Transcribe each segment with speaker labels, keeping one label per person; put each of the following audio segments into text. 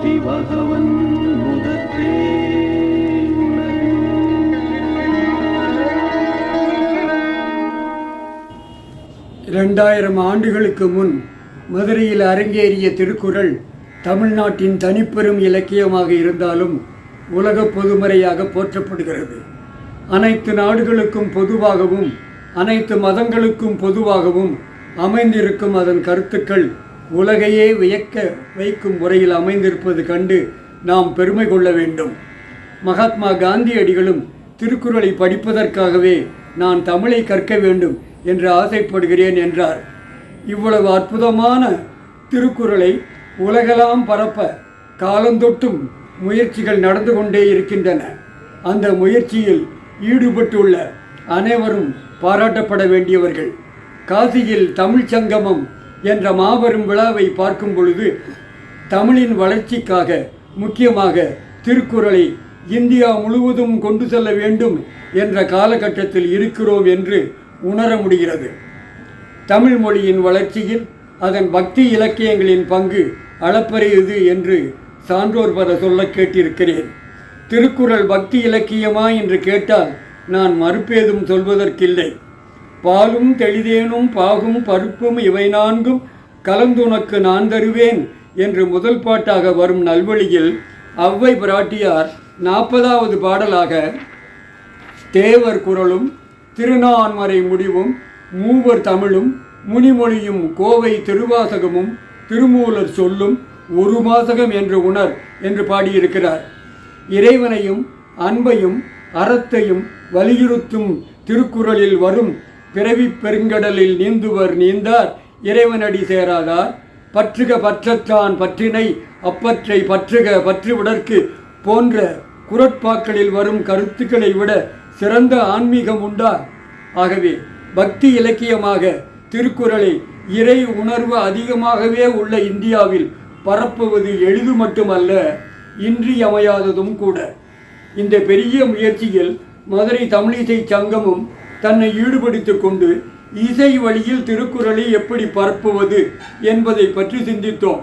Speaker 1: சிவகவன் முதற்றே
Speaker 2: 2000 ஆண்டுகளுக்கு முன் மதுரையில் அரங்கேறிய திருக்குறள் தமிழ்நாட்டின் தனிப்பெரும் இலக்கியமாக இருந்தாலும் உலக பொதுமறையாக போற்றப்படுகிறது. அனைத்து நாடுகளுக்கும் பொதுவாகவும் அனைத்து மதங்களுக்கும் பொதுவாகவும் அமைந்திருக்கும் அதன் கருத்துக்கள் உலகையே வியக்க வைக்கும் முறையில் அமைந்திருப்பது கண்டு நாம் பெருமை கொள்ள வேண்டும். மகாத்மா காந்தியடிகளும் திருக்குறளை படிப்பதற்காகவே நான் தமிழை கற்க வேண்டும் என்று ஆசைப்படுகிறேன் என்றார். இவ்வளவு அற்புதமான திருக்குறளை உலகெல்லாம் பரப்ப காலந்தொட்டும் முயற்சிகள் நடந்து கொண்டே இருக்கின்றன. அந்த முயற்சியில் ஈடுபட்டுள்ள அனைவரும் பாராட்டப்பட வேண்டியவர்கள். காசியில் தமிழ் சங்கமம் என்ற மாபெரும் விழாவை பார்க்கும் பொழுது தமிழின் வளர்ச்சிக்காக முக்கியமாக திருக்குறளை இந்தியா முழுவதும் கொண்டு செல்ல வேண்டும் என்ற காலகட்டத்தில் இருக்கிறோம் என்று உணர முடிகிறது. தமிழ் மொழியின் வளர்ச்சியில் அதன் பக்தி இலக்கியங்களின் பங்கு அளப்பரியது என்று சான்றோர் பல சொல்ல கேட்டிருக்கிறேன். திருக்குறள் பக்தி இலக்கியமா என்று கேட்டால் நான் மறுப்பேதும் சொல்வதற்கில்லை. பாலும் தெளிதேனும் பாகும் பருப்பும் இவை நான்கும் கலந்துனக்கு நான் தருவேன் என்று முதல் பாட்டாக வரும் நல்வழியில் ஔவை பிராட்டியார் 40வது பாடலாக தேவர் குறளும் திருநான்மறை முடிவும் மூவர் தமிழும் முனிமொழியும் கோவை திருவாசகமும் திருமூலர் சொல்லும் ஒரு மாசகம் என்று உணர் என்று பாடியிருக்கிறார். இறைவனையும் அன்பையும் அறத்தையும் வலியுறுத்தும் திருக்குறளில் வரும் பிறவி பெருங்கடலில் நீந்துவர் நீந்தார் இறைவனடி சேராதார் பற்றுக பற்றத்தான் பற்றினை அப்பற்றை பற்றுக பற்றுவிடற்கு போன்ற குறட்பாக்களில் வரும் கருத்துக்களை விட சிறந்த ஆன்மீகம் உண்டா? ஆகவே பக்தி இலக்கியமாக திருக்குறளை இறை உணர்வு அதிகமாகவே உள்ள இந்தியாவில் பரப்புவது எளிது மட்டுமல்ல, இன்றியமையாததும் கூட. இந்த பெரிய முயற்சியில் மதுரை தமிழிசை சங்கமும் தன்னை ஈடுபடுத்திக் கொண்டு இசை வழியில் திருக்குறளை எப்படி பரப்புவது என்பதை பற்றி சிந்தித்தோம்.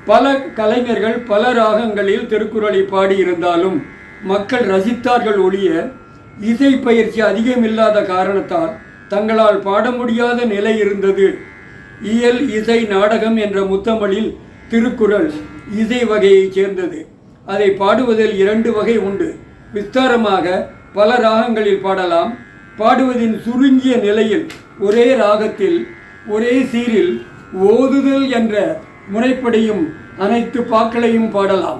Speaker 2: பல கலைஞர்கள் பல ராகங்களில் திருக்குறளை பாடியிருந்தாலும் மக்கள் ரசித்தார்கள் ஒழிய இசை பயிற்சி அதிகமில்லாத காரணத்தால் தங்களால் பாட முடியாத நிலை இருந்தது. இயல் இசை நாடகம் என்ற முத்தமிழில் திருக்குறள் இசை வகையைச் சேர்ந்தது. அதை பாடுவதில் 2 வகை உண்டு. விஸ்தாரமாக பல ராகங்களில் பாடலாம். பாடுவதின் சுருங்கிய நிலையில் ஒரே ராகத்தில் ஒரே சீரில் ஓதுதல் என்ற முனைப்படையும் அனைத்து பாக்களையும் பாடலாம்.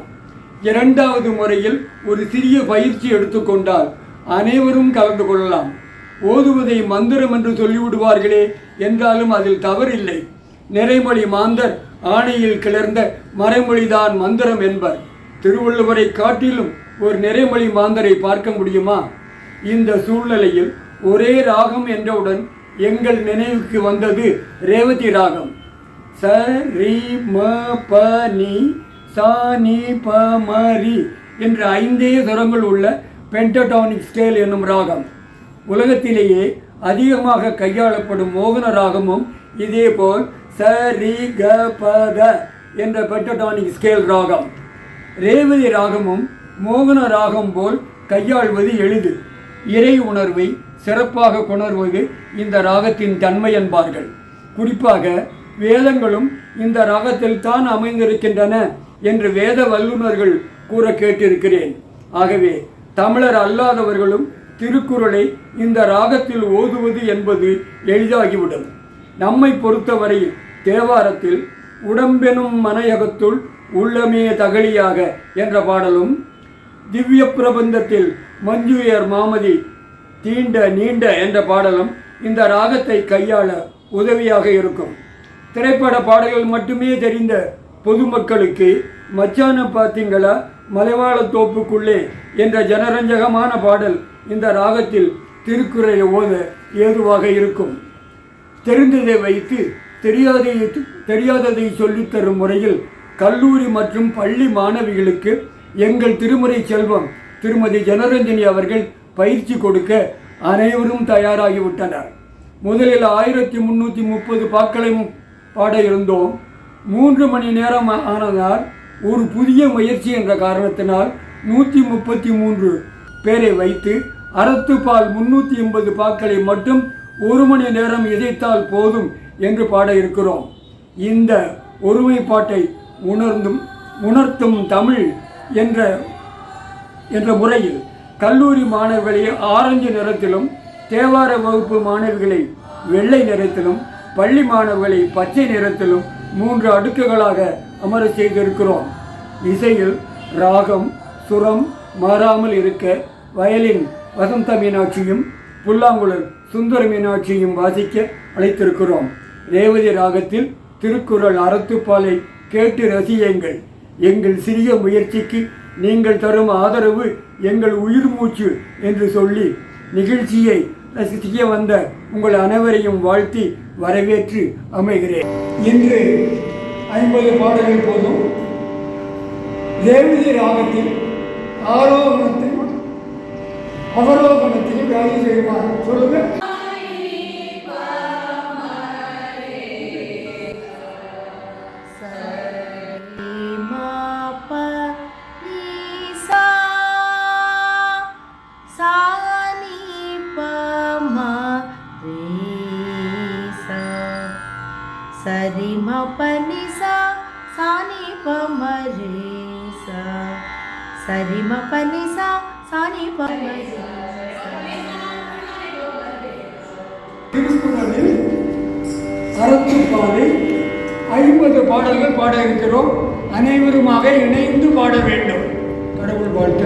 Speaker 2: 2வது முறையில் ஒரு சிறிய பயிற்சி எடுத்துக்கொண்டால் அனைவரும் கலந்து கொள்ளலாம். ஓதுவதை மந்திரம் என்று சொல்லிவிடுவார்களே என்றாலும் அதில் தவறில்லை. நிறைமொழி மாந்தர் ஆணையில் கிளர்ந்த மறைமொழிதான் மந்திரம் என்பர். திருவள்ளுவரை காட்டிலும் ஒரு நிறைமொழி மாந்தரை பார்க்க முடியுமா? இந்த சூழ்நிலையில் ஒரே ராகம் என்றவுடன் எங்கள் நினைவுக்கு வந்தது ரேவதி ராகம். ச ரி ம ப நி சா நி ப ம ரி என்ற 5 சுரங்கள் உள்ள பென்டடானிக் ஸ்கேல் என்னும் ராகம். உலகத்திலேயே அதிகமாக கையாளப்படும் மோகன ராகமும் இதேபோல் ச ரி க ப த என்ற பென்டடானிக் ஸ்கேல் ராகம். ரேவதி ராகமும் மோகன ராகம் போல் கையாள்வது எளிது. இறை உணர்வை சிறப்பாக கொணர்வது இந்த ராகத்தின் தன்மை என்பார்கள். குறிப்பாக வேதங்களும் இந்த ராகத்தில் தான் அமைந்திருக்கின்றன என்று வேத வல்லுநர்கள் கூற கேட்டிருக்கிறேன். ஆகவே தமிழர் அல்லாதவர்களும் திருக்குறளை இந்த ராகத்தில் ஓதுவது என்பது எளிதாகிவிடும். நம்மை பொறுத்தவரையில் தேவாரத்தில் உடம்பெனும் மனையகத்துள் உள்ளமே தகழியாக என்ற பாடலும், திவ்ய பிரபந்தத்தில் மஞ்சுயர் மாமதி தீண்ட நீண்ட என்ற பாடலும் இந்த ராகத்தை கையாள உதவியாக இருக்கும். திரைப்பட பாடல்கள் மட்டுமே தெரிந்த பொதுமக்களுக்கு மச்சான பார்த்தீங்களா மலைவாழ தோப்புக்குள்ளே என்ற ஜனரஞ்சகமான பாடல் இந்த ராகத்தில் திருக்குறளை ஓத ஏதுவாக இருக்கும். தெரிந்ததை வைத்து தெரியாததை சொல்லித்தரும் முறையில் கல்லூரி மற்றும் பள்ளி மாணவிகளுக்கு எங்கள் திருமுறை செல்வம் திருமதி ஜனரஞ்சனி அவர்கள் பயிற்சி கொடுக்க அனைவரும் தயாராகிவிட்டனர். முதலில் 1330 பாக்களையும் பாட இருந்தோம். 3 மணி நேரம் ஆனதால் ஒரு புதிய முயற்சி என்ற காரணத்தினால் 133 பேரை வைத்து அறத்துப்பால் 380 பாக்களை மட்டும் 1 மணி நேரம் இசைத்தால் போதும் என்று பாட இருக்கிறோம். இந்த ஒருமைப்பாட்டை உணர்த்தும் தமிழ் என்ற முறையில் கல்லூரி மாணவர்களை ஆரஞ்சு நிறத்திலும், தேவார வகுப்பு மாணவர்களை வெள்ளை நிறத்திலும், பள்ளி மாணவர்களை பச்சை நிறத்திலும் 3 அடுக்குகளாக அமர செய்திருக்கிறோம். இசையில் ராகம் சுரம் மாறாமல் இருக்க வயலின் வசந்த மீனாட்சியும் புல்லாங்குழல் சுந்தர மீனாட்சியும் வாசிக்க அழைத்திருக்கிறோம். ரேவதி ராகத்தில் திருக்குறள் அறத்துப்பாலை கேட்டு ரசியுங்கள். எங்கள் சிறிய முயற்சிக்கு நீங்கள் தரும் ஆதரவு எங்கள் உயிர் மூச்சு என்று சொல்லி நிகழ்ச்சியை ரசிக்க வந்த உங்கள் அனைவரையும் வாழ்த்தி வரவேற்று அமைகிறேன். இன்று 50 பாடல்கள் போதும். ரேவதி ராகத்தில் ஆரோகணத்தையும் அவரோகணத்தையும் வேலை செய்யுமா சொல்லுங்க.
Speaker 3: சரி ம பனி சா சானி ப ம ரே சா சரி ம பனி சா சானி ப ம ரே சா.
Speaker 2: திருக்குறளில் அறத்துப்பாலை 50 பாடல்கள் பாட இருக்கிறோம். அனைவருமாக இணைந்து பாட வேண்டும். கடவுள் வாழ்த்து.